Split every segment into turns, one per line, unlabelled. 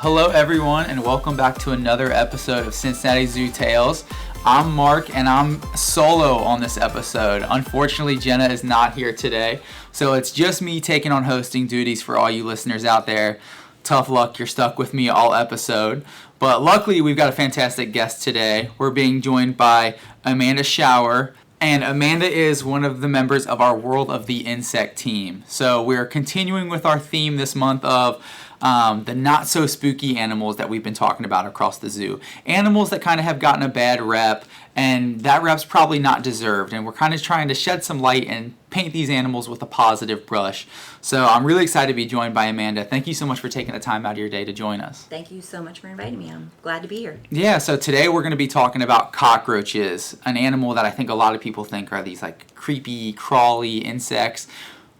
Hello everyone and welcome back to another episode of Cincinnati Zoo Tales. I'm Mark and I'm solo on this episode. Unfortunately, Jenna is not here today, so it's just me taking on hosting duties for all you listeners out there. Tough luck, you're stuck with me all episode. But luckily, we've got a fantastic guest today. We're being joined by Amanda Shower, and Amanda is one of the members of our World of the Insect team. So we're continuing with our theme this month of the not-so-spooky animals that we've been talking about across the zoo. Animals that kind of have gotten a bad rep, and that rep's probably not deserved. And we're kind of trying to shed some light and paint these animals with a positive brush. So I'm really excited to be joined by Amanda. Thank you so much for taking the time out of your day to join us.
Thank you so much for inviting me. I'm glad to be here.
Yeah, so today we're going to be talking about cockroaches, an animal that I think a lot of people think are these like creepy, crawly insects.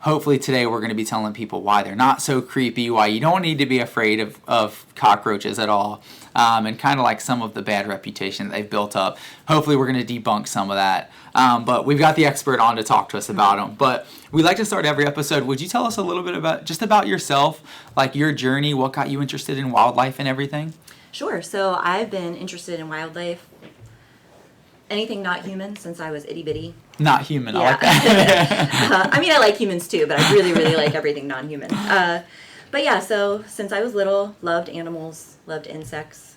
Hopefully today we're going to be telling people why they're not so creepy, why you don't need to be afraid of cockroaches at all, and kind of like some of the bad reputation that they've built up. Hopefully we're going to debunk some of that. But we've got the expert on to talk to us about them. But we like to start every episode. Would you tell us a little bit about yourself, like your journey, what got you interested in wildlife and everything?
Sure. So I've been interested in wildlife, anything not human, since I was itty-bitty.
Not human,
yeah.
I like that.
I mean, I like humans too, but I really, really like everything non-human. But yeah, so since I was little, loved animals, loved insects.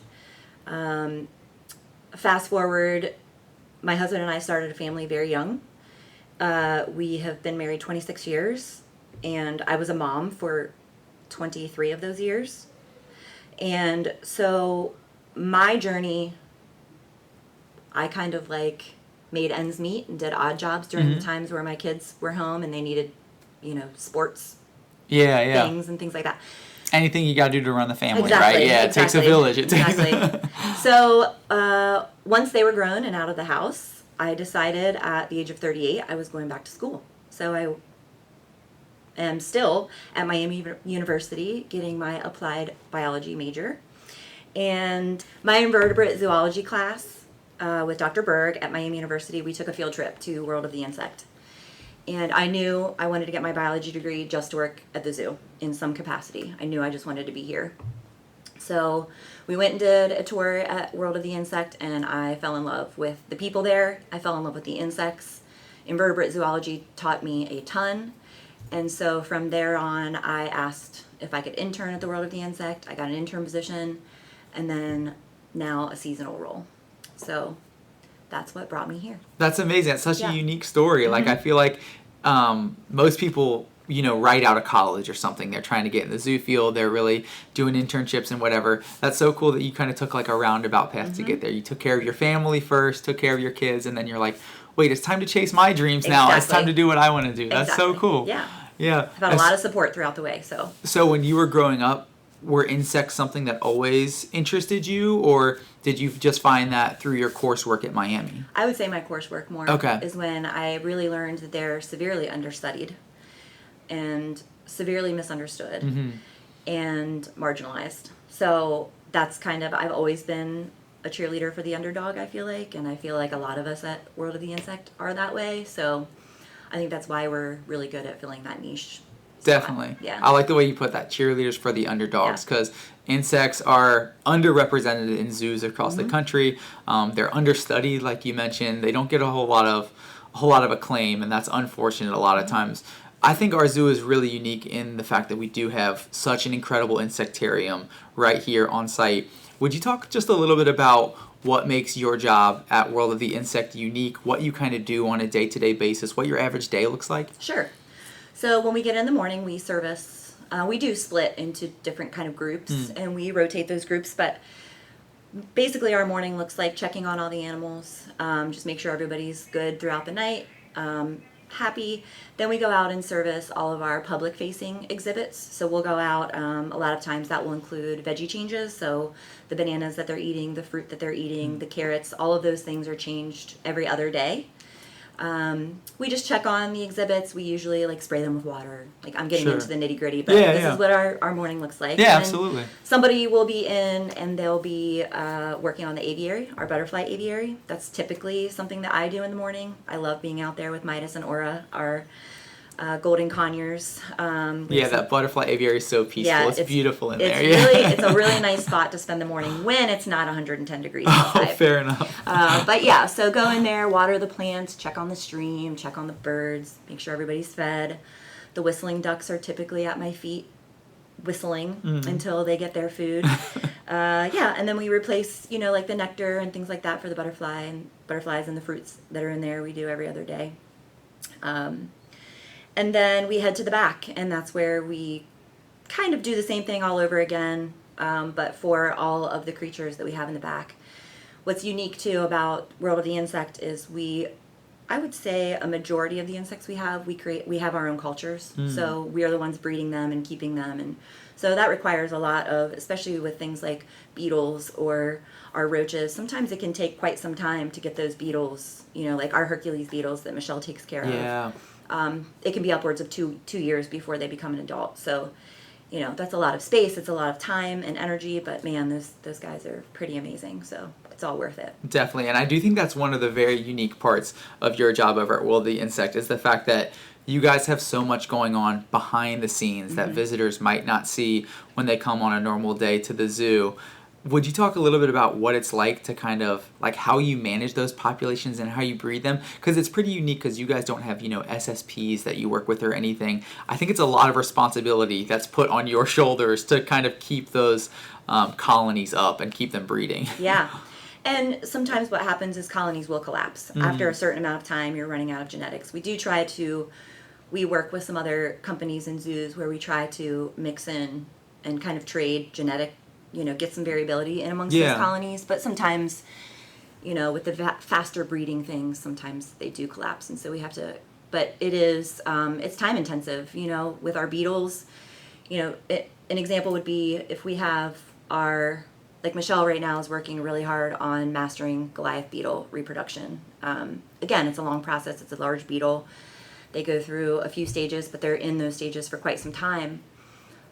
Fast forward, my husband and I started a family very young. We have been married 26 years, and I was a mom for 23 of those years. And so my journey, I kind of like made ends meet and did odd jobs during the times where my kids were home and they needed, sports things and things like that.
Anything you got to do to run the family,
exactly,
right? Yeah,
exactly.
It takes a village.
Exactly. So once they were grown and out of the house, I decided at the age of 38 I was going back to school. So I am still at Miami University getting my applied biology major. And my invertebrate zoology class with Dr. Berg at Miami University, we took a field trip to World of the Insect. And I knew I wanted to get my biology degree just to work at the zoo in some capacity. I knew I just wanted to be here. So we went and did a tour at World of the Insect, and I fell in love with the people there. I fell in love with the insects. Invertebrate zoology taught me a ton. And so from there on, I asked if I could intern at the World of the Insect. I got an intern position, and then now a seasonal role. So that's what brought me here.
That's amazing. It's such a unique story. Like, I feel like most people, right out of college or something, they're trying to get in the zoo field. They're really doing internships and whatever. That's so cool that you kind of took like a roundabout path to get there. You took care of your family first, took care of your kids, and then you're like, wait, it's time to chase my dreams now. It's time to do what I want to do. That's so cool.
Yeah.
Yeah.
I've had a lot of support throughout the way.
So when you were growing up, were insects something that always interested you, or did you just find that through your coursework at Miami?
I would say my coursework more is when I really learned that they're severely understudied and severely misunderstood and marginalized. So that's kind of, I've always been a cheerleader for the underdog, I feel like, and I feel like a lot of us at World of the Insect are that way. So I think that's why we're really good at filling that niche.
Definitely.
Yeah.
I like the way you put that, cheerleaders for the underdogs, because insects are underrepresented in zoos across the country. They're understudied, like you mentioned. They don't get a whole lot of acclaim, and that's unfortunate a lot of times. I think our zoo is really unique in the fact that we do have such an incredible insectarium right here on site. Would you talk just a little bit about what makes your job at World of the Insect unique, what you kind of do on a day-to-day basis, what your average day looks like?
Sure. So when we get in the morning, we service, we do split into different kind of groups, and we rotate those groups, but basically our morning looks like checking on all the animals, just make sure everybody's good throughout the night, happy. Then we go out and service all of our public-facing exhibits. So we'll go out, a lot of times that will include veggie changes, so the bananas that they're eating, the fruit that they're eating, the carrots, all of those things are changed every other day. We just check on the exhibits. We usually spray them with water. I'm getting into the nitty gritty, but this is what our morning looks like.
Yeah,
and
absolutely.
Somebody will be in and they'll be working on the aviary, our butterfly aviary. That's typically something that I do in the morning. I love being out there with Midas and Aura, our golden conures.
That butterfly aviary is so peaceful.
Yeah,
it's beautiful in there.
It's a really nice spot to spend the morning when it's not 110 degrees outside.
Oh, fair enough.
But yeah, so go in there, water the plants, check on the stream, check on the birds, make sure everybody's fed. The whistling ducks are typically at my feet whistling until they get their food. And then we replace, like the nectar and things like that for the butterflies and the fruits that are in there. We do every other day. And then we head to the back, and that's where we kind of do the same thing all over again, but for all of the creatures that we have in the back. What's unique, too, about World of the Insect is I would say a majority of the insects we have our own cultures. So we are the ones breeding them and keeping them. And so that requires a lot of, especially with things like beetles or our roaches. Sometimes it can take quite some time to get those beetles, like our Hercules beetles that Michelle takes care of. It can be upwards of two years before they become an adult. So, that's a lot of space. It's a lot of time and energy. But man, those guys are pretty amazing. So it's all worth it.
Definitely. And I do think that's one of the very unique parts of your job over at World of the Insect is the fact that you guys have so much going on behind the scenes that visitors might not see when they come on a normal day to the zoo. Would you talk a little bit about what it's like to kind of, like how you manage those populations and how you breed them? Because it's pretty unique because you guys don't have, SSPs that you work with or anything. I think it's a lot of responsibility that's put on your shoulders to kind of keep those colonies up and keep them breeding.
Yeah. And sometimes what happens is colonies will collapse. After a certain amount of time, you're running out of genetics. We work with some other companies and zoos where we try to mix in and kind of trade genetic, get some variability in amongst those colonies. But sometimes, with the faster breeding things, sometimes they do collapse. And so we have to, but it is, it's time intensive, with our beetles. An example would be if we have like Michelle right now is working really hard on mastering Goliath beetle reproduction. Again, it's a long process. It's a large beetle. They go through a few stages, but they're in those stages for quite some time.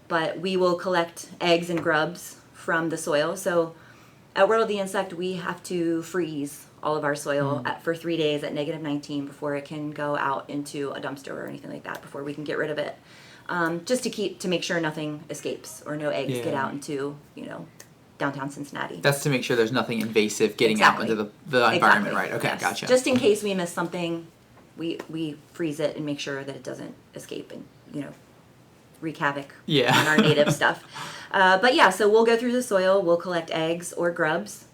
But we will collect eggs and grubs from the soil. So at World of the Insect, we have to freeze all of our soil for 3 days at -19 before it can go out into a dumpster or anything like that, before we can get rid of it. Just to make sure nothing escapes or no eggs get out into, downtown Cincinnati.
That's to make sure there's nothing invasive getting out into the environment, right? Okay,
yes.
Gotcha.
Just in case we miss something, we freeze it and make sure that it doesn't escape and, wreak havoc on our native stuff. But yeah, so we'll go through the soil, we'll collect eggs or grubs,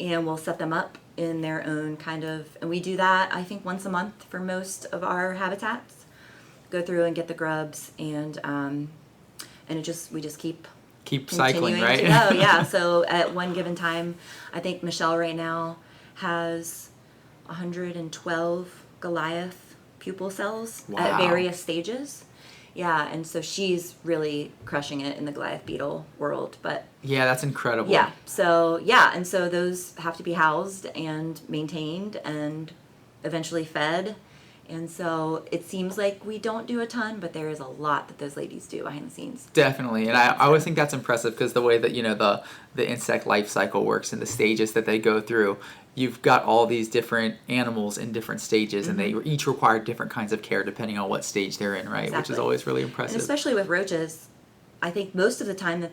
and we'll set them up in their own kind of, and we do that, I think, once a month for most of our habitats. Go through and get the grubs, and we just keep
cycling, right?
Oh yeah. So at one given time, I think Michelle right now has 112 Goliath pupal cells at various stages. Yeah, and so she's really crushing it in the Goliath beetle world. But
yeah, that's incredible.
Yeah. So and so those have to be housed and maintained and eventually fed. And so it seems like we don't do a ton, but there is a lot that those ladies do behind the scenes.
Definitely. And I always think that's impressive because the way that, the insect life cycle works and the stages that they go through, you've got all these different animals in different stages and they each require different kinds of care depending on what stage they're in, right?
Exactly.
Which is always really impressive.
And especially with roaches, I think most of the time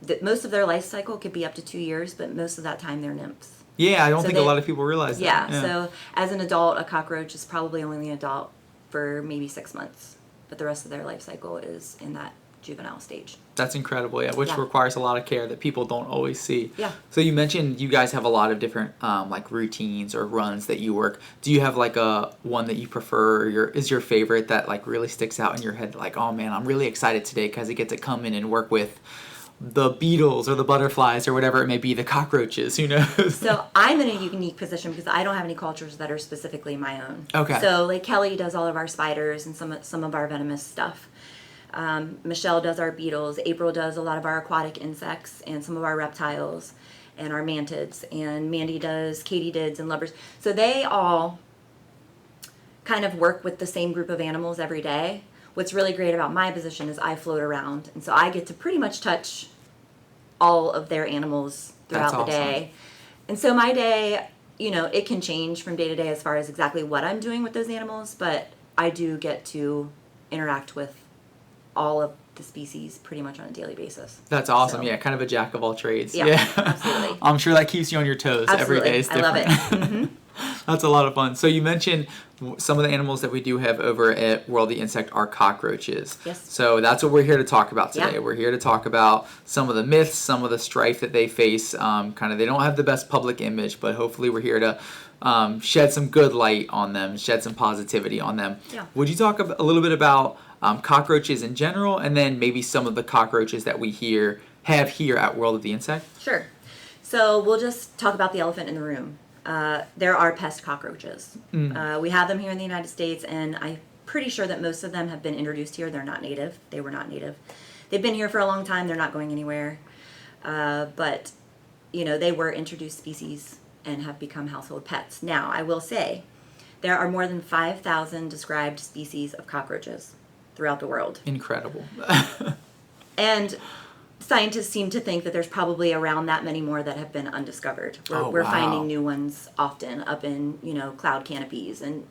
that most of their life cycle could be up to 2 years, but most of that time they're nymphs.
Yeah, I don't think a lot of people realize that.
Yeah, so as an adult, a cockroach is probably only an adult for maybe 6 months, but the rest of their life cycle is in that juvenile stage.
That's incredible, which requires a lot of care that people don't always see.
Yeah.
So you mentioned you guys have a lot of different like routines or runs that you work. Do you have like a one that you prefer or is your favorite that like really sticks out in your head? Like, oh man, I'm really excited today because I get to come in and work with the beetles or the butterflies or whatever it may be, the cockroaches, who knows?
So I'm in a unique position because I don't have any cultures that are specifically my own.
Okay.
So like Kelly does all of our spiders and some of our venomous stuff. Michelle does our beetles. April does a lot of our aquatic insects and some of our reptiles and our mantids. And Mandy does katydids and lovers. So they all kind of work with the same group of animals every day. What's really great about my position is I float around, and so I get to pretty much touch all of their animals throughout the day. And so my day, it can change from day to day as far as exactly what I'm doing with those animals, but I do get to interact with all of the species pretty much on a daily basis.
That's awesome.
So,
Yeah, kind of a jack of all trades.
Yeah, absolutely.
I'm sure that keeps you on your toes.
Absolutely.
Every day is different.
I love it. Mm-hmm.
That's a lot of fun. So you mentioned some of the animals that we do have over at World of the Insect are cockroaches.
Yes.
So that's what we're here to talk about today.
Yeah.
We're here to talk about some of the myths, some of the strife that they face. They don't have the best public image, but hopefully we're here to shed some good light on them, shed some positivity on them.
Yeah.
Would you talk a little bit about cockroaches in general, and then maybe some of the cockroaches that we have here at World of the Insect?
Sure. So we'll just talk about the elephant in the room. There are pest cockroaches. We have them here in the United States, and I'm pretty sure that most of them have been introduced here. They're not native. They were not native. They've been here for a long time. They're not going anywhere. But, they were introduced species and have become household pets. Now, I will say, there are more than 5,000 described species of cockroaches throughout the world.
Incredible.
And scientists seem to think that there's probably around that many more that have been undiscovered. We're
wow.
finding new ones often up in, cloud canopies and,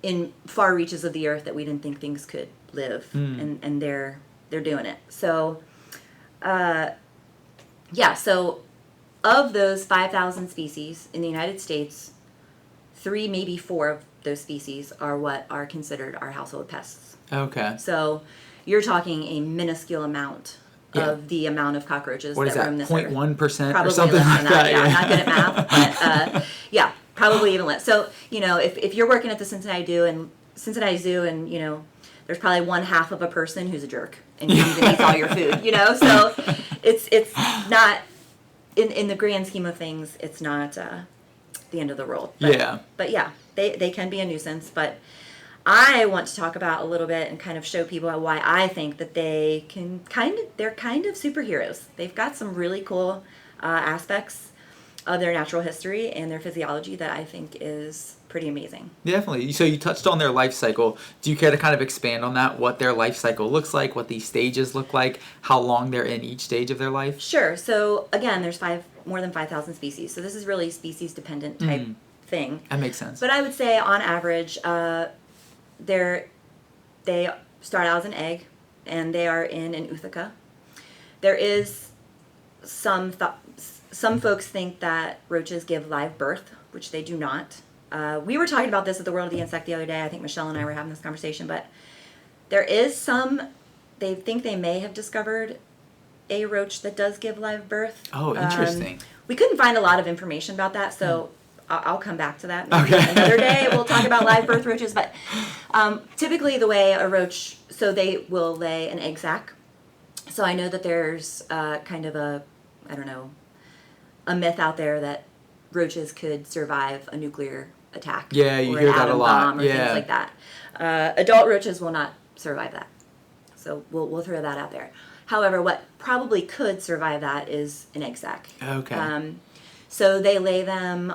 in far reaches of the earth that we didn't think things could live. And they're doing it. So, so of those 5,000 species in the United States, 3, maybe 4 of those species are what are considered our household pests.
Okay.
So you're talking a minuscule amount of the amount of cockroaches
that
roam this earth.
0.1%
or
something
less
like
than that.
that.
Yeah, I'm not good at math, but probably even less. So, if you're working at the Cincinnati Zoo and, there's probably one half of a person who's a jerk and comes and eats all your food, so it's not, in the grand scheme of things, it's not the end of the world. But they can be a nuisance, but I want to talk about a little bit and kind of show people why I think that they're kind of superheroes. They've got some really cool aspects of their natural history and their physiology that I think is pretty amazing.
Definitely. So you touched on their life cycle. Do you care to kind of expand on that, what their life cycle looks like, what these stages look like, how long they're in each stage of their life?
Sure. So again, there's more than 5,000 species. So this is really species dependent type thing.
That makes sense.
But I would say on average, they start out as an egg, and they are in an ootheca. There is some folks think that roaches give live birth, which they do not. We were talking about this at the World of the Insect the other day. I think Michelle and I were having this conversation, but there is they think they may have discovered a roach that does give live birth.
Oh, interesting.
We couldn't find a lot of information about that, so I'll come back to that maybe another day. We'll talk about live birth roaches, but typically the way a roach, so they will lay an egg sac. So I know that there's kind of a myth out there that roaches could survive a nuclear attack.
Yeah, you
or
hear
an
that a
atom
lot.
bomb or things like that. Adult roaches will not survive that. So we'll throw that out there. However, what probably could survive that is an egg sac.
Okay.
So they lay them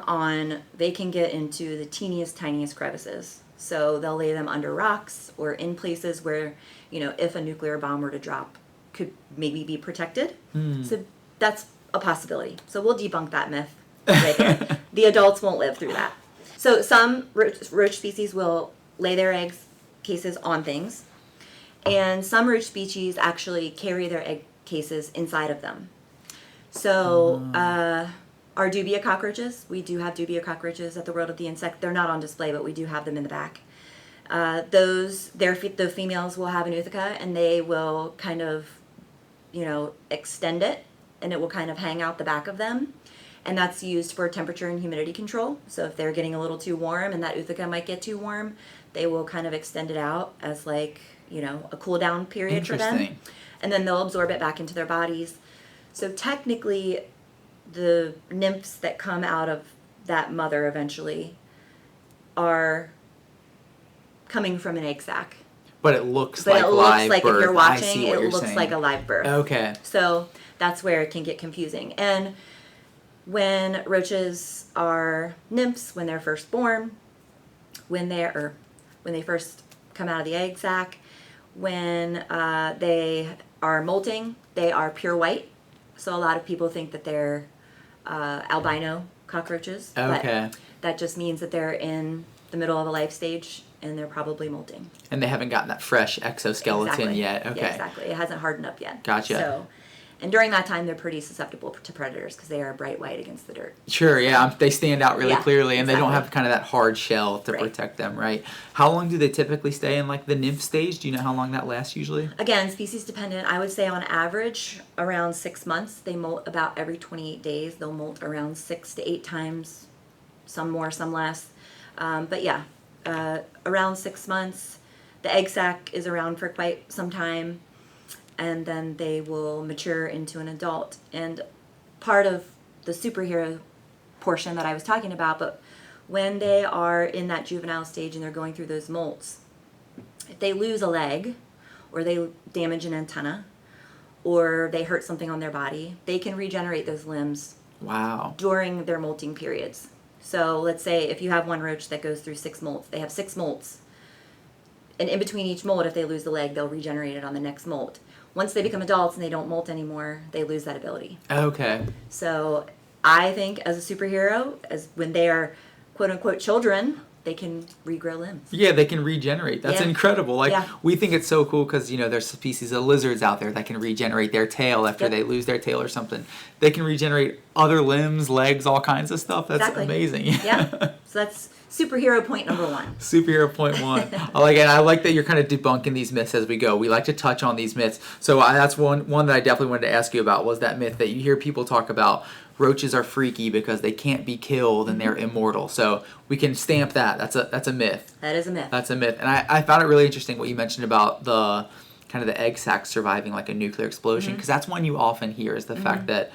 they can get into the teeniest, tiniest crevices. So they'll lay them under rocks or in places where, if a nuclear bomb were to drop, could maybe be protected. So that's a possibility. So we'll debunk that myth right there. The adults won't live through that. So some roach species will lay their egg cases on things, and some roach species actually carry their egg cases inside of them. So our dubia cockroaches, we do have dubia cockroaches at the World of the Insect. They're not on display, but we do have them in the back. The females will have an ootheca, and they will kind of, extend it, and it will kind of hang out the back of them. And that's used for temperature and humidity control. So if they're getting a little too warm and that ootheca might get too warm, they will kind of extend it out as a cool down period for them. And then they'll absorb it back into their bodies. So technically, the nymphs that come out of that mother eventually are coming from an egg sac.
But it looks like live birth.
If you're watching, it looks like a live birth.
Okay.
So that's where it can get confusing. And when roaches are nymphs, when they're first born, when they first come out of the egg sac, when they are molting, they are pure white. So a lot of people think that they're albino cockroaches.
Okay.
But that just means that they're in the middle of a life stage and they're probably molting.
And they haven't gotten that fresh exoskeleton yet. Okay.
Yeah, exactly. It hasn't hardened up yet.
Gotcha.
So, and during that time, they're pretty susceptible to predators because they are bright white against the dirt.
Sure, yeah. They stand out really clearly, and
exactly.
they don't have kind of that hard shell to protect them, right? How long do they typically stay in, like, the nymph stage? Do you know how long that lasts usually?
Again, species dependent. I would say on average, around 6 months. They molt about every 28 days. They'll molt around 6 to 8 times, some more, some less. But yeah, around 6 months. The egg sac is around for quite some time, and then they will mature into an adult. And part of the superhero portion that I was talking about, but when they are in that juvenile stage and they're going through those molts, if they lose a leg or they damage an antenna or they hurt something on their body, they can regenerate those limbs during their molting periods. So let's say if you have one roach that goes through 6 molts, they have 6 molts. And in between each molt, if they lose the leg, they'll regenerate it on the next molt. Once they become adults and they don't molt anymore, they lose that ability.
Okay.
So I think as a superhero, as when they are quote unquote children, they can regrow limbs.
Yeah, they can regenerate. That's incredible. Like, we think it's so cool because, you know, there's species of lizards out there that can regenerate their tail after they lose their tail or something. They can regenerate other limbs, legs, all kinds of stuff. That's amazing.
Yeah. So that's superhero point number 1.
Superhero point 1. I like that you're kind of debunking these myths as we go. We like to touch on these myths. So that's one that I definitely wanted to ask you about, was that myth that you hear people talk about. Roaches are freaky because they can't be killed and they're immortal. So we can stamp that. That's a myth.
That is a myth.
That's a myth. And I found it really interesting what you mentioned about the kind of the egg sac surviving like a nuclear explosion, because that's one you often hear, is the fact that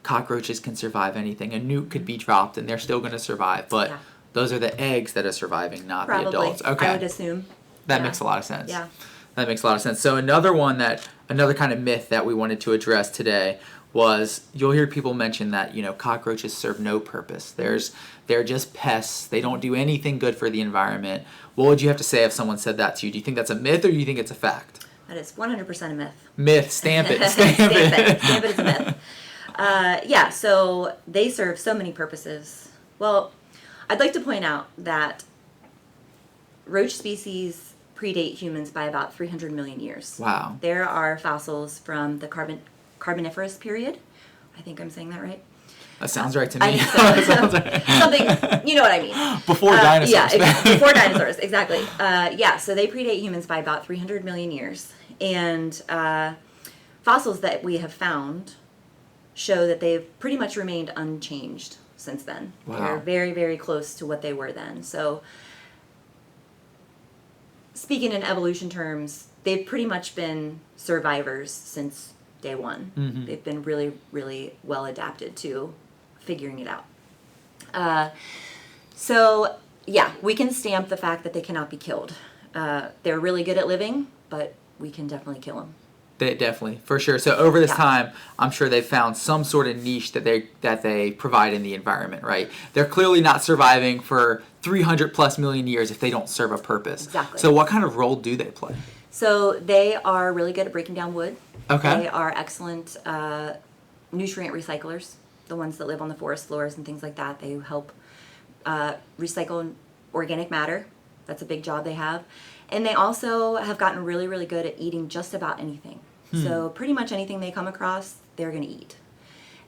cockroaches can survive anything. A nuke could be dropped and they're still going to survive. But those are the eggs that are surviving, not the adults. Okay.
I would assume.
That makes a lot of sense.
Yeah.
That makes a lot of sense. So another kind of myth that we wanted to address today was, you'll hear people mention that, you know, cockroaches serve no purpose. They're just pests. They don't do anything good for the environment. What would you have to say if someone said that to you? Do you think that's a myth or do you think it's a fact?
That is 100% a myth.
Myth. Stamp it.
Stamp it. Stamp it as a myth. So they serve so many purposes. Well, I'd like to point out that roach species predate humans by about 300 million years.
Wow.
There are fossils from the Carboniferous period. I think I'm saying that right.
That sounds right to me.
I think so. That sounds right. Something, you know what I mean.
Before dinosaurs.
Yeah, before dinosaurs, exactly. So they predate humans by about 300 million years. And fossils that we have found show that they've pretty much remained unchanged since then.
Wow.
They're very, very close to what they were then. So speaking in evolution terms, they've pretty much been survivors since day one. Mm-hmm. They've been really, really well adapted to figuring it out. We can stamp the fact that they cannot be killed. They're really good at living, but we can definitely kill them.
They definitely, for sure. So over this time, I'm sure they've found some sort of niche that they provide in the environment, right? They're clearly not surviving for 300 plus million years if they don't serve a purpose.
Exactly.
So what kind of role do they play?
So they are really good at breaking down wood.
Okay.
They are excellent nutrient recyclers, the ones that live on the forest floors and things like that. They help recycle organic matter. That's a big job they have. And they also have gotten really, really good at eating just about anything. So pretty much anything they come across, they're going to eat.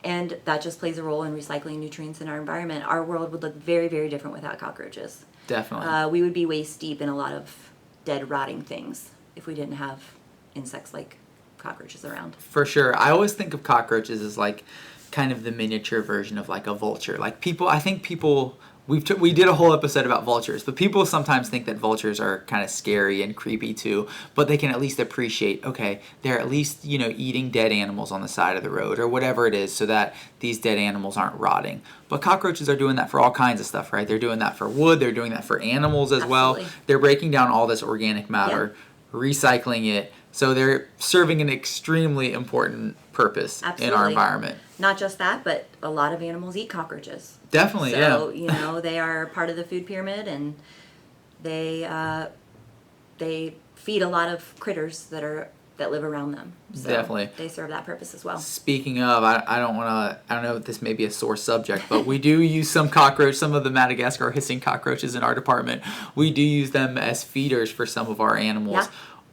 And that just plays a role in recycling nutrients in our environment. Our world would look very, very different without cockroaches.
Definitely.
We would be waist deep in a lot of dead, rotting things if we didn't have insects like cockroaches around.
For sure. I always think of cockroaches as like kind of the miniature version of like a vulture. Like we did a whole episode about vultures, but people sometimes think that vultures are kind of scary and creepy too, but they can at least appreciate, okay, they're at least, you know, eating dead animals on the side of the road or whatever it is so that these dead animals aren't rotting. But cockroaches are doing that for all kinds of stuff, right? They're doing that for wood, they're doing that for animals as well. They're breaking down all this organic matter, recycling it, so they're serving an extremely important purpose in our environment.
Not just that, but a lot of animals eat cockroaches.
Definitely,
So, you know, they are part of the food pyramid, and they feed a lot of critters that are that live around them. So
Definitely.
they serve that purpose as well.
Speaking of, I don't know if this may be a sore subject, but we do use some of the Madagascar hissing cockroaches in our department. We do use them as feeders for some of our animals.
Yeah.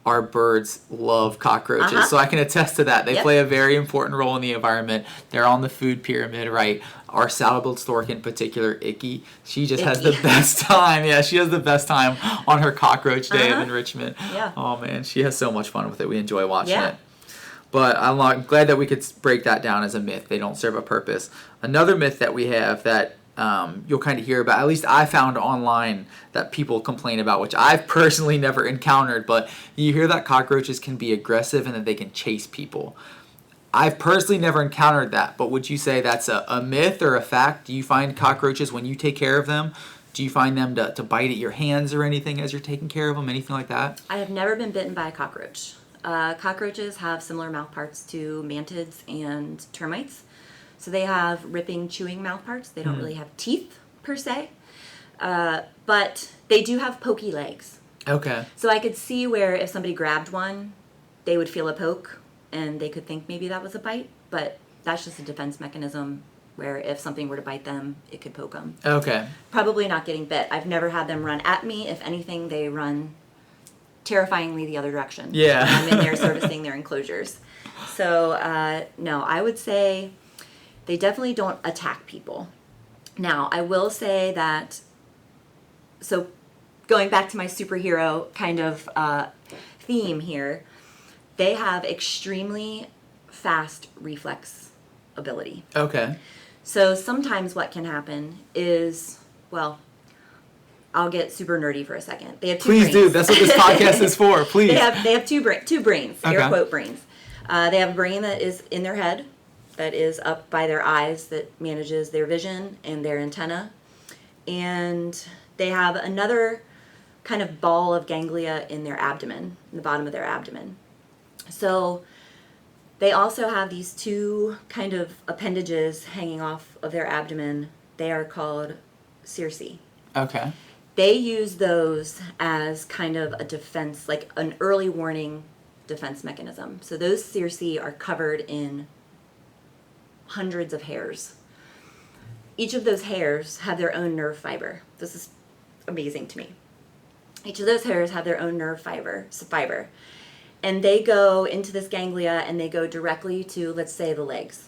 Our birds love cockroaches,
Uh-huh.
so I can attest to that. They
Yep.
play a very important role in the environment. They're on the food pyramid, right? Our saddle-billed stork in particular, Icky, she just has the best time. Yeah, she has the best time on her cockroach day of enrichment.
Yeah.
Oh, man, she has so much fun with it. We enjoy watching
Yeah.
it. But I'm glad that we could break that down as a myth. They don't serve a purpose. Another myth that we have that you'll kind of hear about, at least I found online that people complain about, which I've personally never encountered, but you hear that cockroaches can be aggressive and that they can chase people. I've personally never encountered that, but would you say that's a myth or a fact? Do you find cockroaches, when you take care of them, do you find them to bite at your hands or anything as you're taking care of them, anything like that?
I have never been bitten by a cockroach. Cockroaches have similar mouth parts to mantids and termites. So they have ripping, chewing mouth parts. They don't really have teeth, per se. But they do have pokey legs.
Okay.
So I could see where if somebody grabbed one, they would feel a poke, and they could think maybe that was a bite. But that's just a defense mechanism where if something were to bite them, it could poke them.
Okay.
Probably not getting bit. I've never had them run at me. If anything, they run terrifyingly the other direction.
Yeah.
I'm in there servicing their enclosures. So, no, I would say they definitely don't attack people. Now, I will say that, so going back to my superhero kind of theme here, they have extremely fast reflex ability.
Okay.
So sometimes what can happen is, well, I'll get super nerdy for a second. They have two
Please
brains.
do. That's what this podcast is for. Please.
They have two brains,
Okay.
air quote brains. They have a brain that is in their head, that is up by their eyes, that manages their vision and their antenna. And they have another kind of ball of ganglia in their abdomen, in the bottom of their abdomen. So they also have these two kind of appendages hanging off of their abdomen. They are called circi.
Okay.
They use those as kind of a defense, like an early warning defense mechanism. So those circi are covered in hundreds of hairs. Each of those hairs have their own nerve fiber. This is amazing to me. Each of those hairs have their own nerve fiber. And they go into this ganglia and they go directly to, let's say, the legs.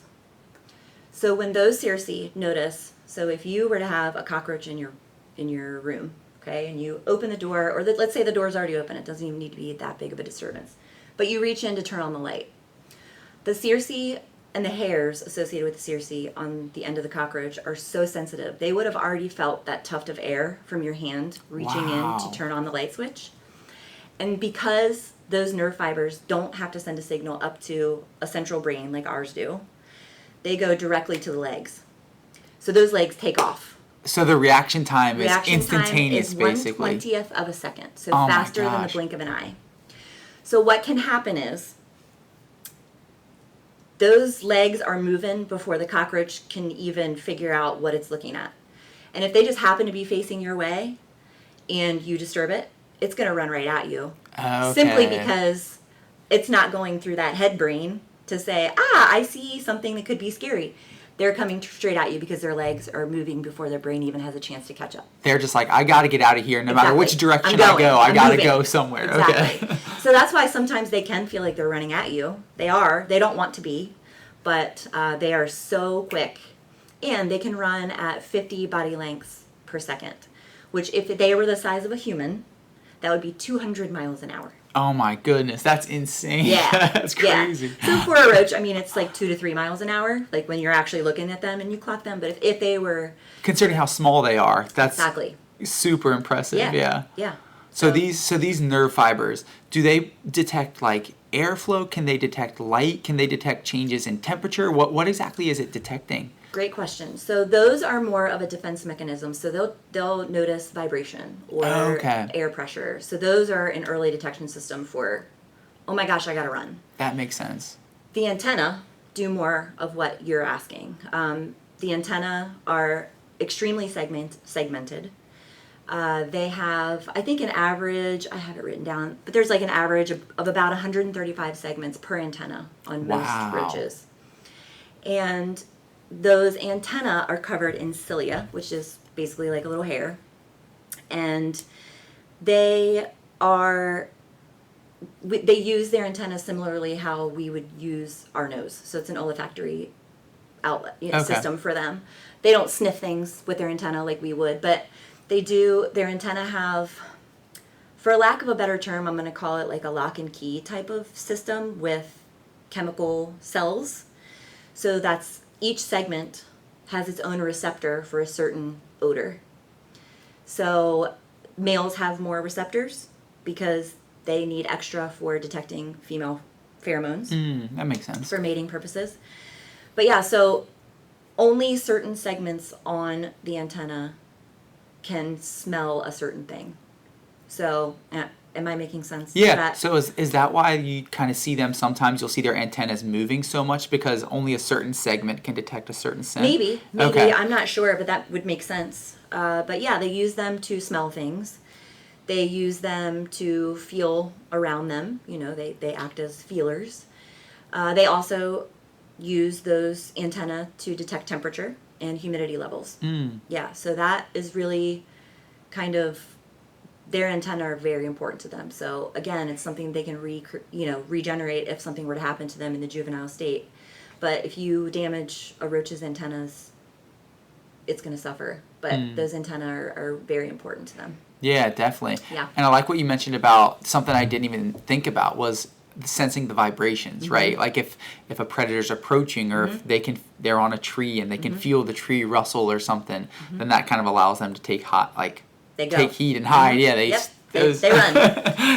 So when those circi notice, so if you were to have a cockroach in your room, okay, and you open the door, or let's say the door's already open, it doesn't even need to be that big of a disturbance, but you reach in to turn on the light. The circi and the hairs associated with the circi on the end of the cockroach are so sensitive. They would have already felt that tuft of air from your hand reaching in to turn on the light switch. And because those nerve fibers don't have to send a signal up to a central brain like ours do, they go directly to the legs. So those legs take off.
So the reaction time is instantaneous,
time is
basically.
1/20th of a second, so
Oh my
faster than the
gosh.
blink of an eye. So what can happen is those legs are moving before the cockroach can even figure out what it's looking at. And if they just happen to be facing your way and you disturb it, it's going to run right at you.
Okay.
Simply because it's not going through that head brain to say, I see something that could be scary. They're coming straight at you because their legs are moving before their brain even has a chance to catch up.
They're just like, I got to get out of here. No matter which direction
I'm
I
going.
go, I
I'm
got to
moving.
go somewhere.
Exactly.
Okay.
So that's why sometimes they can feel like they're running at you. They are. They don't want to be. But they are so quick. And they can run at 50 body lengths per second. Which if they were the size of a human, that would be 200 miles an hour.
Oh my goodness, that's insane.
Yeah.
That's crazy.
Yeah. So for a roach, I mean, it's like 2 to 3 miles an hour, like when you're actually looking at them and you clock them. But if they were...
Considering how small they are, that's
Exactly.
super impressive. Yeah.
Yeah.
So these nerve fibers, do they detect like airflow? Can they detect light? Can they detect changes in temperature? What exactly is it detecting?
Great question. So those are more of a defense mechanism. So they'll notice vibration or air pressure. So those are an early detection system for, oh my gosh, I gotta run.
That makes sense.
The antenna do more of what you're asking. The antenna are extremely segmented. They have, I think, an average, I have it written down, but there's like an average of about 135 segments per antenna on most roaches. And those antennae are covered in cilia, which is basically like a little hair. And they use their antenna similarly how we would use our nose. So it's an olfactory outlet system for them. They don't sniff things with their antenna like we would, but they do. Their antenna have, for lack of a better term, I'm going to call it like a lock and key type of system with chemical cells. So that's each segment has its own receptor for a certain odor. So males have more receptors because they need extra for detecting female pheromones.
That makes sense.
For mating purposes. But yeah, so only certain segments on the antenna can smell a certain thing. So, am I making sense?
Yeah. So is that why you kind of see them sometimes? You'll see their antennas moving so much because only a certain segment can detect a certain scent? Maybe.
Okay. I'm not sure, but that would make sense. But yeah, they use them to smell things. They use them to feel around them. You know, they act as feelers. They also use those antennae to detect temperature and humidity levels. Yeah, so that is really kind of, their antennae are very important to them. So again, it's something they can regenerate if something were to happen to them in the juvenile state. But if you damage a roach's antennas, it's going to suffer. But those antennae are very important to them.
Yeah, definitely.
Yeah.
And I like what you mentioned about something I didn't even think about was sensing the vibrations, right? Like if a predator's approaching or if they're on a tree and they can feel the tree rustle or something, then that kind of allows them to take heat and hide. Yeah, they
run.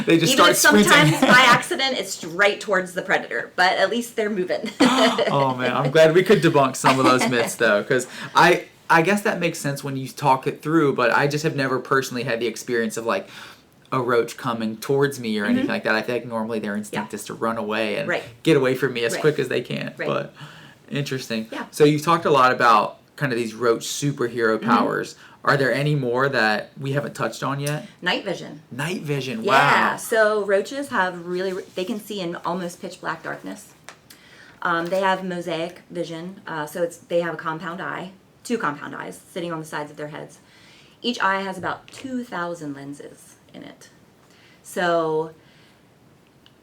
They just
Even
start
if
sprinting.
Sometimes by accident it's right towards the predator, but at least they're moving.
Oh man, I'm glad we could debunk some of those myths though, because I guess that makes sense when you talk it through, but I just have never personally had the experience of like a roach coming towards me or anything like that. I feel like normally their instinct is to run away and get away from me as quick as they can.
Right.
But interesting.
Yeah.
So you've talked a lot about kind of these roach superhero powers. Are there any more that we haven't touched on yet?
Night vision.
Night vision. Wow.
Yeah. So roaches have they can see in almost pitch black darkness. They have mosaic vision. So they have a compound eye, 2 compound eyes sitting on the sides of their heads. Each eye has about 2,000 lenses in it. So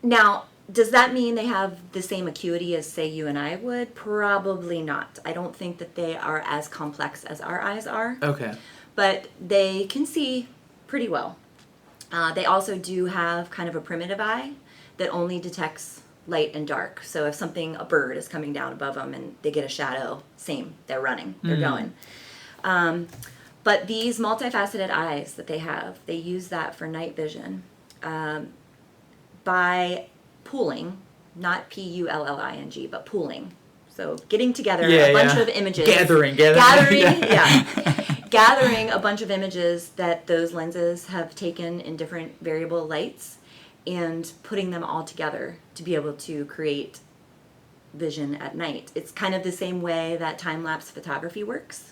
now, does that mean they have the same acuity as, say, you and I would? Probably not. I don't think that they are as complex as our eyes are. Okay. But they can see pretty well. They also do have kind of a primitive eye that only detects light and dark. So if a bird is coming down above them and they get a shadow, same, they're running, they're going. But these multifaceted eyes that they have, they use that for night vision by pooling, not P-U-L-L-I-N-G, but pooling. So getting together a bunch of images. Gathering, gathering a bunch of images that those lenses have taken in different variable lights and putting them all together to be able to create vision at night. It's kind of the same way that time-lapse photography works.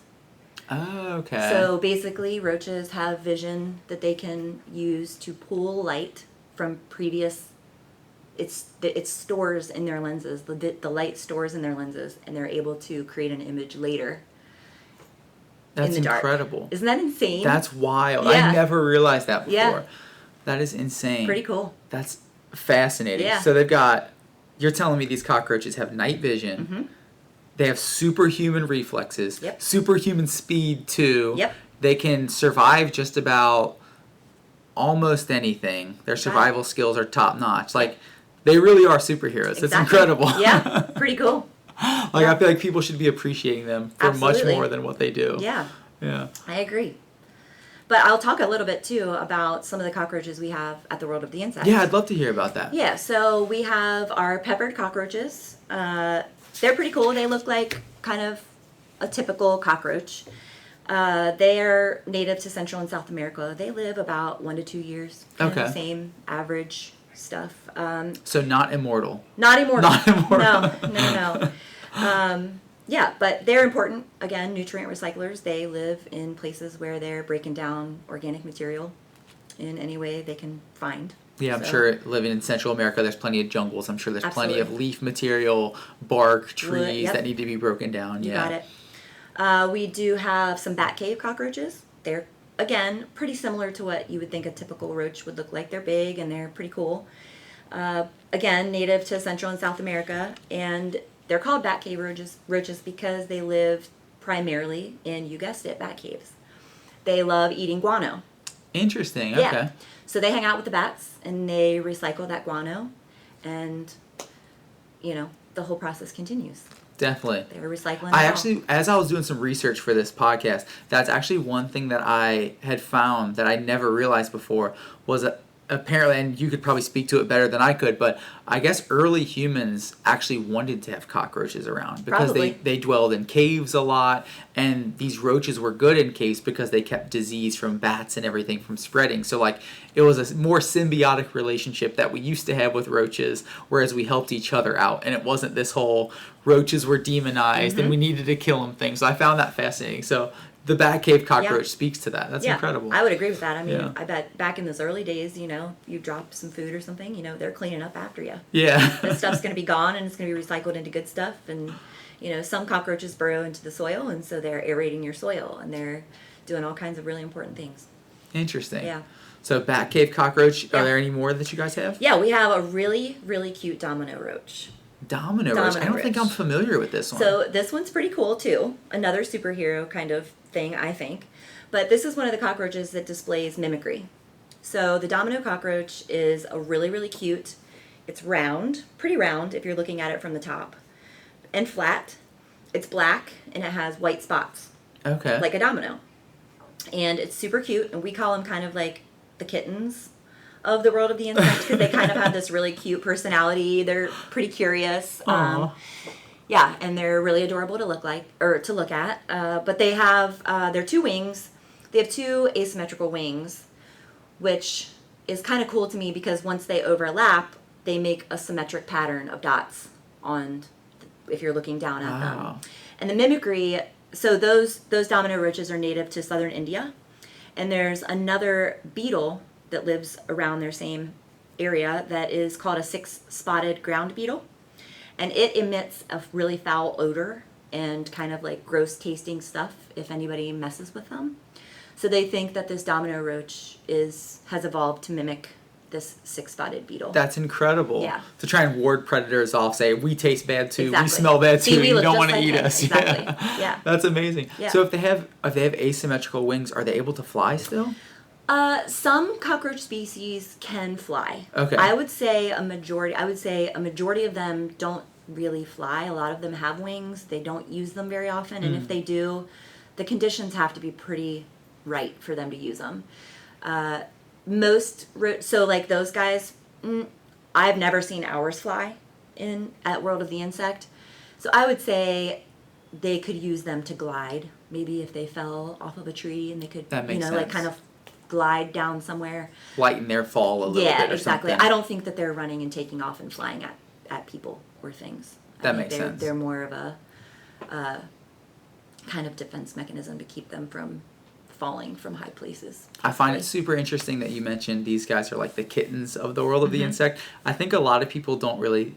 Oh, okay. So basically, roaches have vision that they can use to pull light from previous. It stores in their lenses. The light stores in their lenses, and they're able to create an image later.
That's
in the dark.
Incredible.
Isn't that insane?
That's wild. Yeah. I never realized that before. Yeah. That is insane.
Pretty cool.
That's fascinating. Yeah. So you're telling me these cockroaches have night vision. They have superhuman reflexes, superhuman speed too. Yep. They can survive just about almost anything. Their survival skills are top notch. Like, they really are superheroes. Exactly. It's incredible. Yeah, pretty cool. I feel like people should be appreciating them for much more than what they do.
Yeah. Yeah. I agree. But I'll talk a little bit too about some of the cockroaches we have at the World of the Insect.
Yeah, I'd love to hear about that.
Yeah, so we have our peppered cockroaches. They're pretty cool. They look like kind of a typical cockroach. They're native to Central and South America. They live about 1 to 2 years. Kind of the same average stuff.
So not immortal.
Not immortal. Not immortal. No. Yeah, but they're important. Again, nutrient recyclers. They live in places where they're breaking down organic material in any way they can find.
Yeah, I'm sure living in Central America, there's plenty of jungles. I'm sure there's
Absolutely.
plenty of leaf material, bark, trees
Yep.
that need to be broken down.
You got it. We do have some bat cave cockroaches. They're, again, pretty similar to what you would think a typical roach would look like. They're big and they're pretty cool. Again, native to Central and South America. And they're called bat cave roaches because they live primarily in, you guessed it, bat caves. They love eating guano.
Interesting. Okay.
Yeah. So they hang out with the bats and they recycle that guano, and the whole process continues.
Definitely.
They were recycling.
Actually, as I was doing some research for this podcast, that's actually one thing that I had found that I never realized before was apparently, and you could probably speak to it better than I could, but I guess early humans actually wanted to have cockroaches around because they dwelled in caves a lot, and these roaches were good in caves because they kept disease from bats and everything from spreading. So like it was a more symbiotic relationship that we used to have with roaches, whereas we helped each other out, and it wasn't this whole roaches were demonized and we needed to kill them thing. So I found that fascinating. So the bat cave cockroach speaks to that. That's incredible.
I would agree with that. I mean, I bet back in those early days, you drop some food or something, they're cleaning up after you.
Yeah.
This stuff's going to be gone and it's going to be recycled into good stuff. And, some cockroaches burrow into the soil, and so they're aerating your soil and they're doing all kinds of really important things.
Interesting.
Yeah.
So bat cave cockroach, are there any more that you guys have?
Yeah, we have a really, really cute domino roach.
Domino roach. I don't think I'm familiar with this one.
So this one's pretty cool too. Another superhero kind of thing, I think. But this is one of the cockroaches that displays mimicry. So the domino cockroach is a really, really cute. It's round, pretty round if you're looking at it from the top, and flat. It's black and it has white spots.
Okay.
Like a domino. And it's super cute, and we call them kind of like the kittens of the world of the insect because they kind of have this really cute personality. They're pretty curious. Yeah, and they're really adorable to look at. But they have their two wings. They have two asymmetrical wings, which is kind of cool to me because once they overlap, they make a symmetric pattern of dots if you're looking down at them. And the mimicry. So those domino roaches are native to southern India, and there's another beetle that lives around their same area that is called a six-spotted ground beetle. And it emits a really foul odor and kind of like gross tasting stuff if anybody messes with them. So they think that this domino roach has evolved to mimic this six-spotted beetle.
That's incredible.
Yeah.
To try and ward predators off, say, we taste bad too,
Exactly.
we smell bad too,
See,
you don't want to
like
eat
him.
us.
Exactly. Yeah.
That's amazing.
Yeah.
So if they have asymmetrical wings, are they able to fly still?
Some cockroach species can fly.
Okay.
I would say a majority of them don't really fly. A lot of them have wings. They don't use them very often, and if they do, the conditions have to be pretty right for them to use them. So like those guys, I've never seen ours fly at World of the Insect. So I would say they could use them to glide. Maybe if they fell off of a tree and they could, like kind of glide down somewhere.
Lighten their fall a little bit or
exactly.
something.
I don't think that they're running and taking off and flying at people or things.
That makes sense.
They're more of a kind of defense mechanism to keep them from falling from high places.
I find it super interesting that you mentioned these guys are like the kittens of the world of the insect. I think a lot of people don't really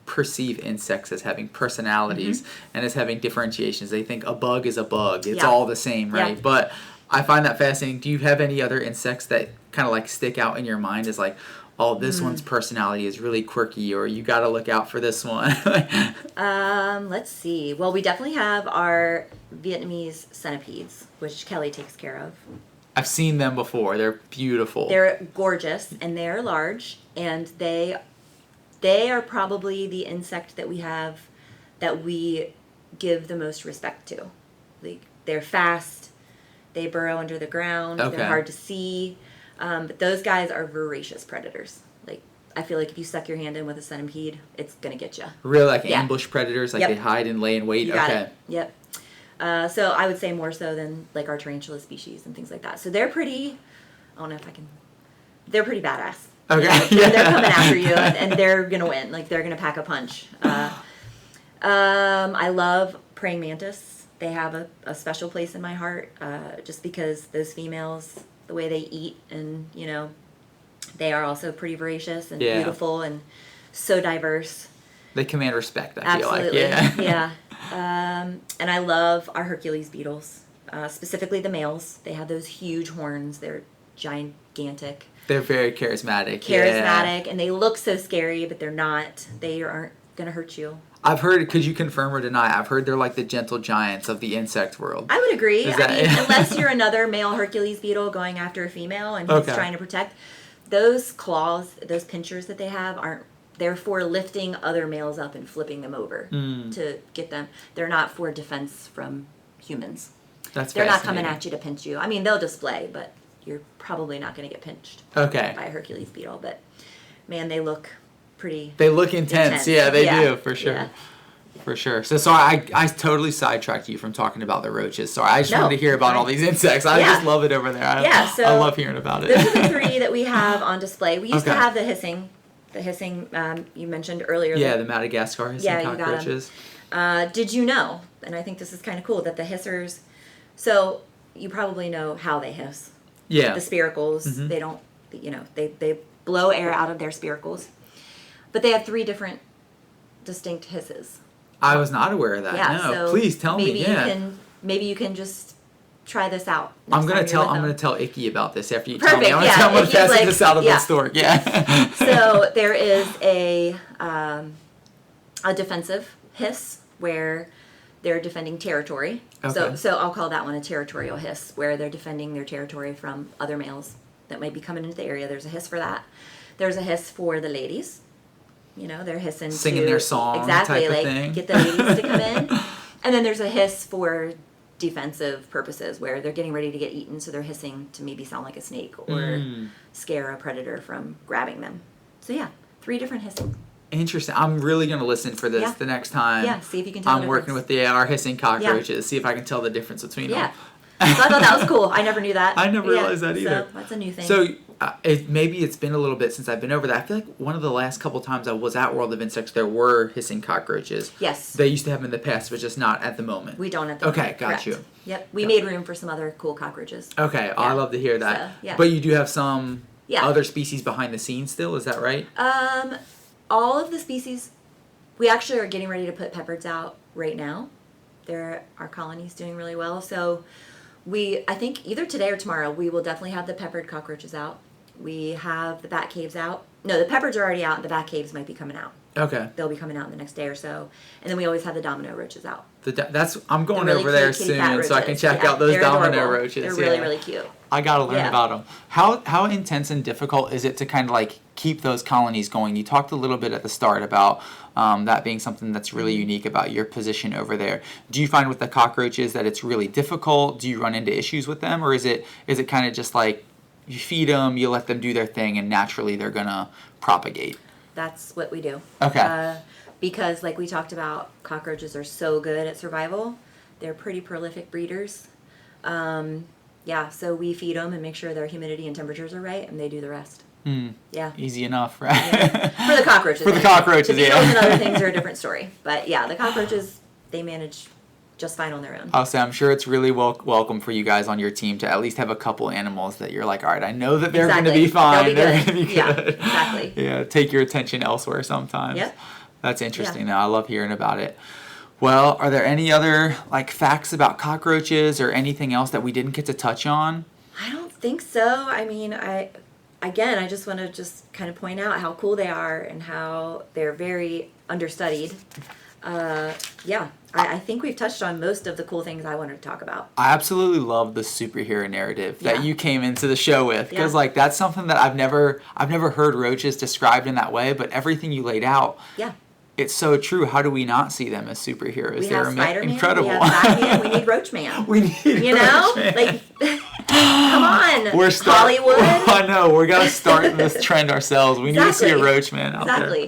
perceive insects as having personalities and as having differentiations. They think a bug is a bug. It's all the same, right?
Yeah.
But I find that fascinating. Do you have any other insects that kind of like stick out in your mind as like, oh, this one's personality is really quirky, or you got to look out for this one?
Let's see. Well, we definitely have our Vietnamese centipedes, which Kelly takes care of.
I've seen them before. They're beautiful.
They're gorgeous, and they're large, and they are probably the insect that we give the most respect to. Like, they're fast. They burrow under the ground.
Okay.
They're hard to see. But those guys are voracious predators. Like, I feel like if you stuck your hand in with a centipede, it's going to get you.
Really, like ambush predators? Like
Yep.
they hide and lay in wait?
You got it. Yep. So I would say more so than like our tarantula species and things like that. So they're pretty, I don't know if I can, they're pretty badass.
Okay.
They're coming after you and they're going to win. Like, they're going to pack a punch. I love praying mantis. They have a special place in my heart, just because those females, the way they eat, and they are also pretty voracious and beautiful and so diverse.
They command respect, I feel like.
Absolutely.
Yeah.
And I love our Hercules beetles, specifically the males. They have those huge horns. They're gigantic.
They're very charismatic.
And they look so scary, but they're not. They aren't going to hurt you.
I've heard, could you confirm or deny, I've heard they're like the gentle giants of the insect world.
I would agree. Unless you're another male Hercules beetle going after a female and he's trying to protect, those claws, those pinchers that they have aren't, they're for lifting other males up and flipping them over to get them. They're not for defense from humans.
They're
not coming at you to pinch you. I mean, they'll display, but you're probably not going to get pinched by a Hercules beetle. But, man, they look pretty...
They look intense. Yeah, they do, for sure. Yeah. For sure. So sorry, I totally sidetracked you from talking about the roaches. Sorry, I just wanted to hear about all these insects. I just love it over there. I love hearing about it.
Those are the 3 that we have on display. We used to have the hissing you mentioned earlier.
Yeah, the Madagascar hissing cockroaches.
Did you know, and I think this is kind of cool, that the hissers, so you probably know how they hiss.
Yeah.
The spiracles, they don't, they blow air out of their spiracles. But they have 3 different distinct hisses.
I was not aware of that.
Yeah,
no,
so
please tell me.
Maybe you can just try this out.
I'm gonna tell Icky about this after you tell me. I'm gonna pass this out of the store. Yeah.
So there is a defensive hiss where they're defending territory. Okay. So I'll call that one a territorial hiss, where they're defending their territory from other males that might be coming into the area. There's a hiss for that. There's a hiss for the ladies. They're hissing,
singing their song,
exactly,
type of thing.
Get the ladies to come in. And then there's a hiss for defensive purposes, where they're getting ready to get eaten, so they're hissing to maybe sound like a snake or scare a predator from grabbing them. So 3 different hissing.
Interesting. I'm really going to listen for this the next time.
Yeah, see if you can tell the difference.
I'm working with our hissing cockroaches, see if I can tell the difference between them.
So I thought that was cool. I never knew that.
I never realized that either.
So that's a new thing.
So maybe it's been a little bit since I've been over that. I feel like one of the last couple times I was at World of Insects, there were hissing cockroaches.
Yes.
They used to have them in the past, but just not at the moment.
We don't at the moment.
Okay, got you.
Yep. We made room for some other cool cockroaches.
Okay,
Yeah.
I love to hear that.
So,
But you do have some other species behind the scenes still, is that right?
All of the species, we actually are getting ready to put peppards out right now. Our colony's doing really well. So I think either today or tomorrow, we will definitely have the peppered cockroaches out. We have the bat caves out. No, the peppards are already out. The bat caves might be coming out.
Okay.
They'll be coming out in the next day or so. And then we always have the domino roaches out.
I'm going over there soon so I can check out those domino roaches.
They're really, really cute.
I got to learn about them. How intense and difficult is it to kind of like keep those colonies going? You talked a little bit at the start about that being something that's really unique about your position over there. Do you find with the cockroaches that it's really difficult? Do you run into issues with them? Or is it kind of just like you feed them, you let them do their thing, and naturally they're going to propagate?
That's what we do.
Okay.
Because like we talked about, cockroaches are so good at survival. They're pretty prolific breeders. So we feed them and make sure their humidity and temperatures are right, and they do the rest. Yeah.
Easy enough, right?
Yeah. For the cockroaches.
For the cockroaches,
the beetles and other things are a different story. But the cockroaches, they manage just fine on their own.
I'll say I'm sure it's really welcome for you guys on your team to at least have a couple animals that you're like, all right, I know that they're going to be fine. They're going to be good.
Yeah, exactly.
Yeah, take your attention elsewhere sometimes.
Yep.
That's interesting. Now I love hearing about it. Well, are there any other like facts about cockroaches or anything else that we didn't get to touch on?
I don't think so. I mean, I just want to just kind of point out how cool they are and how they're very understudied. I think we've touched on most of the cool things I wanted to talk about.
I absolutely love the superhero narrative that you came into the show with, because like that's something that I've never heard roaches described in that way, but everything you laid out. Yeah. It's so true. How do we not see them as superheroes?
They're
incredible.
We have Batman. We need Roachman.
We need Roachman.
Like, come on, Hollywood.
I know. We're gonna start this trend ourselves. We need to see a Roachman out there.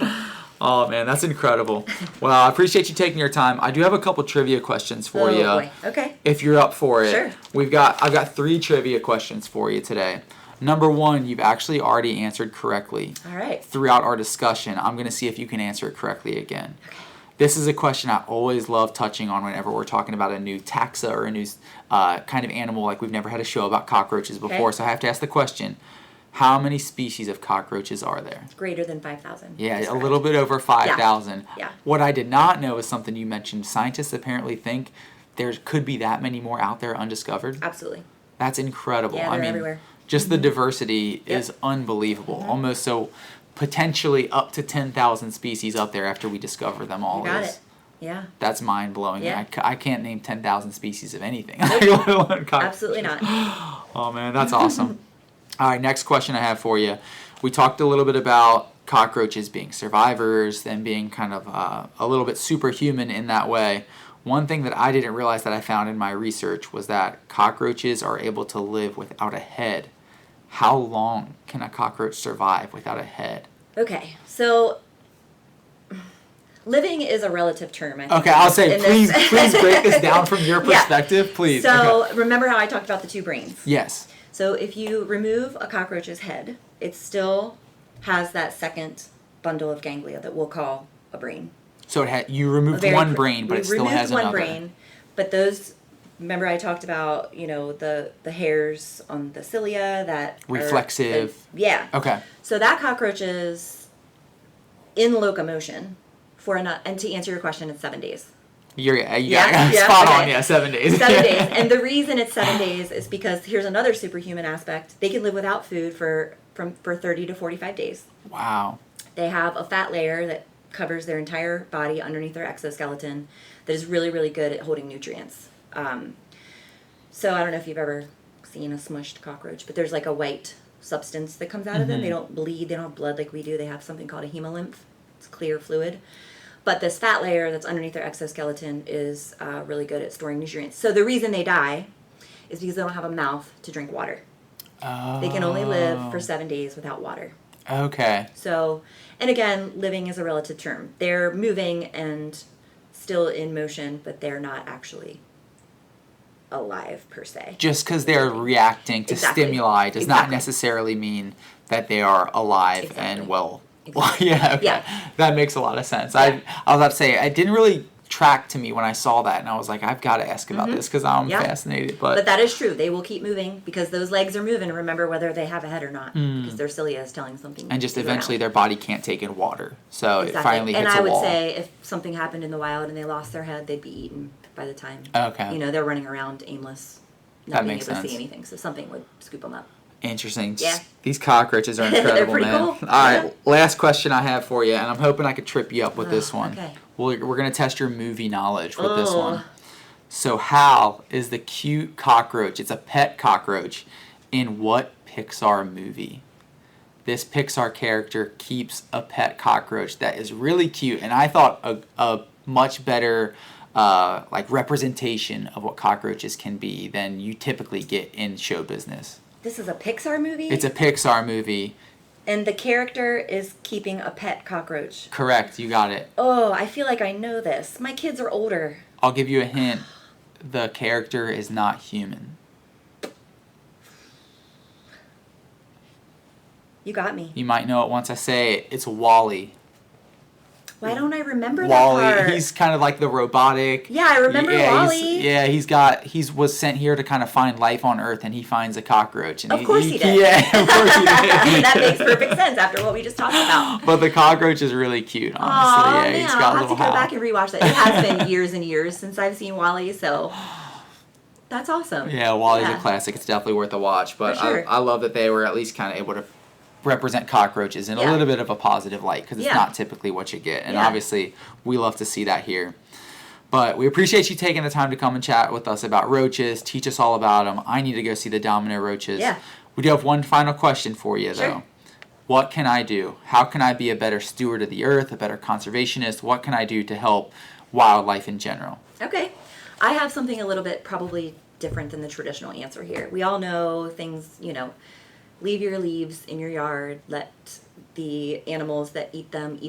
Oh man, that's incredible. Well, I appreciate you taking your time. I do have a couple trivia questions for you.
Boy. Okay.
If you're up for it.
Sure.
I've got 3 trivia questions for you today. Number 1, you've actually already answered correctly.
All right.
Throughout our discussion, I'm going to see if you can answer it correctly again. Okay. This is a question I always love touching on whenever we're talking about a new taxa or a new kind of animal. Like, we've never had a show about cockroaches before, so I have to ask the question, how many species of cockroaches are there?
Greater than 5,000.
Yeah, a little bit over 5,000.
Yeah.
What I did not know is something you mentioned. Scientists apparently think there could be that many more out there undiscovered.
Absolutely.
That's incredible.
Yeah, they're everywhere.
Just the diversity is unbelievable. Almost so potentially up to 10,000 species up there after we discover them all.
You got it. Yeah.
That's mind-blowing.
Yeah.
I can't name 10,000 species of anything. Absolutely
not.
Oh, man, that's awesome. All right, next question I have for you. We talked a little bit about cockroaches being survivors, them being kind of a little bit superhuman in that way. One thing that I didn't realize that I found in my research was that cockroaches are able to live without a head. How long can a cockroach survive without a head?
Okay, so living is a relative term, I think.
Okay, I'll say, please break this down from your perspective, please.
So remember how I talked about the two brains?
Yes.
So if you remove a cockroach's head, it still has that second bundle of ganglia that we'll call a brain.
So you removed one brain, but it still has another.
Removed one brain, but those, remember I talked about, the hairs on the cilia that
reflexive.
Yeah.
Okay.
So that cockroach is in locomotion and to answer your question, it's 7 days.
You're spot on. Yeah, 7 days.
7 days. And the reason it's 7 days is because here's another superhuman aspect. They can live without food for 30 to 45 days.
Wow.
They have a fat layer that covers their entire body underneath their exoskeleton that is really, really good at holding nutrients. So I don't know if you've ever seen a smushed cockroach, but there's like a white substance that comes out of them. They don't bleed. They don't have blood like we do. They have something called a hemolymph. It's clear fluid. But this fat layer that's underneath their exoskeleton is really good at storing nutrients. So the reason they die is because they don't have a mouth to drink water.
Oh.
They can only live for 7 days without water.
Okay.
So, and again, living is a relative term. They're moving and still in motion, but they're not actually alive per se.
Just because they're reacting to stimuli does not necessarily mean that they are alive and well. Exactly. Well, yeah, okay. Yeah. That makes a lot of sense. Yeah. I was about to say, it didn't really track to me when I saw that, and I was like, I've got to ask about this because I'm fascinated. But
that is true. They will keep moving because those legs are moving, remember whether they have a head or not, because their cilia is telling something.
And just eventually their body can't take in water, so it finally hits a wall.
And I would say if something happened in the wild and they lost their head, they'd be eaten by the time.
Okay.
They're running around aimless, not being able to see anything, so something would scoop them up.
Interesting.
Yeah.
These cockroaches are incredible,
They're pretty
man.
Cool.
All right, last question I have for you, and I'm hoping I could trip you up with this one.
Okay.
We're going to test your movie knowledge with this one. So Hal is the cute cockroach. It's a pet cockroach. In what Pixar movie? This Pixar character keeps a pet cockroach that is really cute, and I thought a much better representation of what cockroaches can be than you typically get in show business.
This is a Pixar movie?
It's a Pixar movie.
And the character is keeping a pet cockroach.
Correct, you got it.
Oh, I feel like I know this. My kids are older.
I'll give you a hint. The character is not human.
You got me.
You might know it once I say it. It's Wall-E.
Why don't I remember
Wall-E,
that part?
he's kind of like the robotic.
Yeah, I remember Wall-E.
He was sent here to kind of find life on Earth, and he finds a cockroach. And
of course he did.
Yeah, of course he did.
That makes perfect sense after what we just talked about.
But the cockroach is really cute, honestly.
Oh,
yeah,
man,
he's got
I'll
a
have to
little
go back and rewatch that. It has been years and years since I've seen Wall-E, so that's awesome.
Yeah, Wall-E's a classic. It's definitely worth a watch. But
sure.
I love that they were at least kind of able to represent cockroaches in a little bit of a positive light, because it's not typically what you get, and obviously we love to see that here. But we appreciate you taking the time to come and chat with us about roaches, teach us all about them. I need to go see the domino roaches.
Yeah.
We do have one final question for you, though.
Sure.
What can I do? How can I be a better steward of the earth, a better conservationist? What can I do to help wildlife in general?
Okay. I have something a little bit probably different than the traditional answer here. We all know things, leave your leaves in your yard, let the animals that eat them,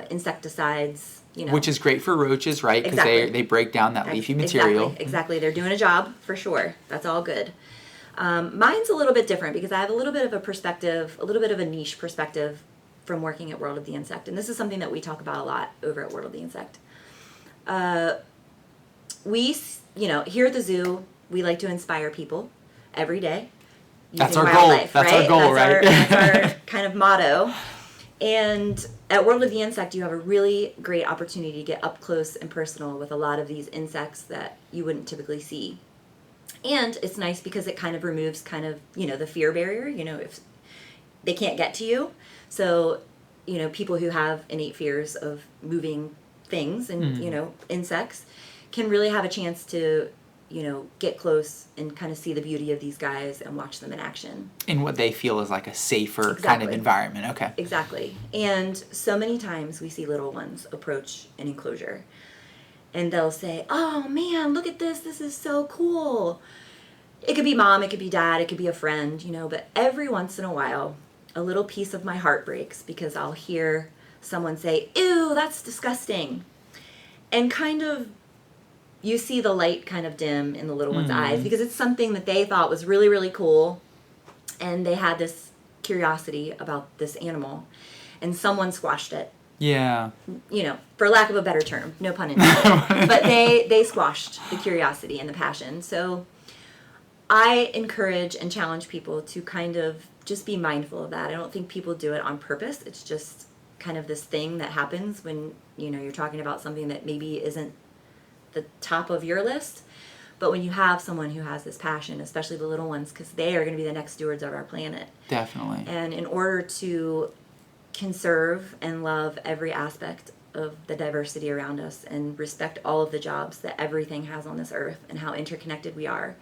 insecticides,
Which is great for roaches, right? Because they break down that leafy material.
Exactly. They're doing a job, for sure. That's all good. Mine's a little bit different because I have a little bit of a perspective, a little bit of a niche perspective from working at World of the Insect, and this is something that we talk about a lot over at World of the Insect. We, here at the zoo, we like to inspire people every day.
That's our goal.
That's
our goal, right?
That's our kind of motto. And at World of the Insect, you have a really great opportunity to get up close and personal with a lot of these insects that you wouldn't typically see. And it's nice because it kind of removes the fear barrier, if they can't get to you. So, people who have innate fears of moving things and, insects can really have a chance to, get close and kind of see the beauty of these guys and watch them in action.
In what they feel is like a safer kind of environment. Okay.
Exactly. And so many times we see little ones approach an enclosure and they'll say, "Oh man, look at this. This is so cool." It could be mom, it could be dad, it could be a friend, but every once in a while, a little piece of my heart breaks because I'll hear someone say, "Ew, that's disgusting." And kind of you see the light kind of dim in the little one's eyes because it's something that they thought was really, really cool. And they had this curiosity about this animal. And someone squashed it.
Yeah.
For lack of a better term. No pun intended. But they squashed the curiosity and the passion. So I encourage and challenge people to kind of just be mindful of that. I don't think people do it on purpose. It's just kind of this thing that happens when, you're talking about something that maybe isn't the top of your list. But when you have someone who has this passion, especially the little ones, because they are going to be the next stewards of our planet.
Definitely.
And in order to conserve and love every aspect of the diversity around us and respect all of the jobs that everything has on this earth and how interconnected we are,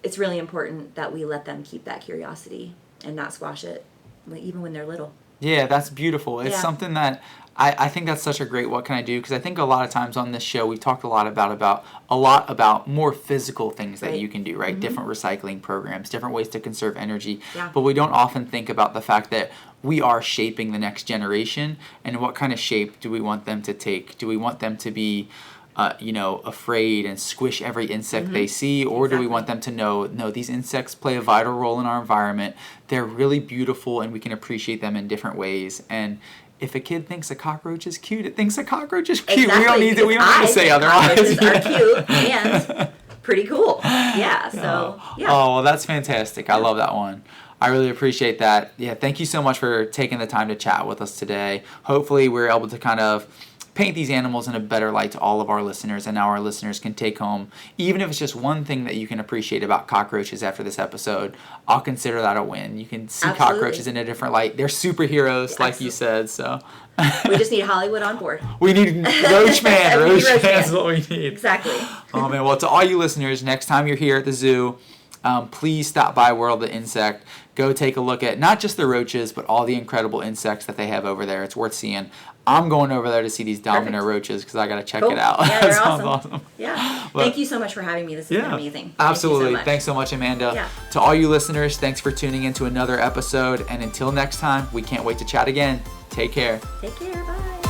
it's really important that we let them keep that curiosity and not squash it, even when they're little.
Yeah, that's beautiful. It's something that I think that's such a great what can I do, because I think a lot of times on this show we talked a lot about more physical things that you can do, right? Mm-hmm. Different recycling programs, different ways to conserve energy. Yeah. But we don't often think about the fact that we are shaping the next generation, and what kind of shape do we want them to take? Do we want them to be afraid and squish every insect they see? Or do we want them to know, no, these insects play a vital role in our environment. They're really beautiful and we can appreciate them in different ways. And if a kid thinks a cockroach is cute, it thinks a cockroach is cute.
Exactly.
We don't need to say otherwise.
Cockroaches are cute and pretty cool. Yeah, so, yeah.
Oh, well, that's fantastic. I love that one. I really appreciate that. Yeah, thank you so much for taking the time to chat with us today. Hopefully we're able to kind of paint these animals in a better light to all of our listeners, and now our listeners can take home, even if it's just one thing that you can appreciate about cockroaches after this episode, I'll consider that a win. You can see cockroaches in a different light. They're superheroes, like you said, so.
We just need Hollywood on board.
We need Roachman. Roachman is what we need.
Exactly.
Oh, man. Well, to all you listeners, next time you're here at the zoo, please stop by World of the Insect. Go take a look at not just the roaches, but all the incredible insects that they have over there. It's worth seeing. I'm going over there to see these domino roaches because I got to check it out.
Yeah, they're awesome. Yeah. But, thank you so much for having me. This has been amazing.
Absolutely. Thanks so much, Amanda. Yeah. To all you listeners, thanks for tuning in to another episode. And until next time, we can't wait to chat again. Take care.
Take care. Bye.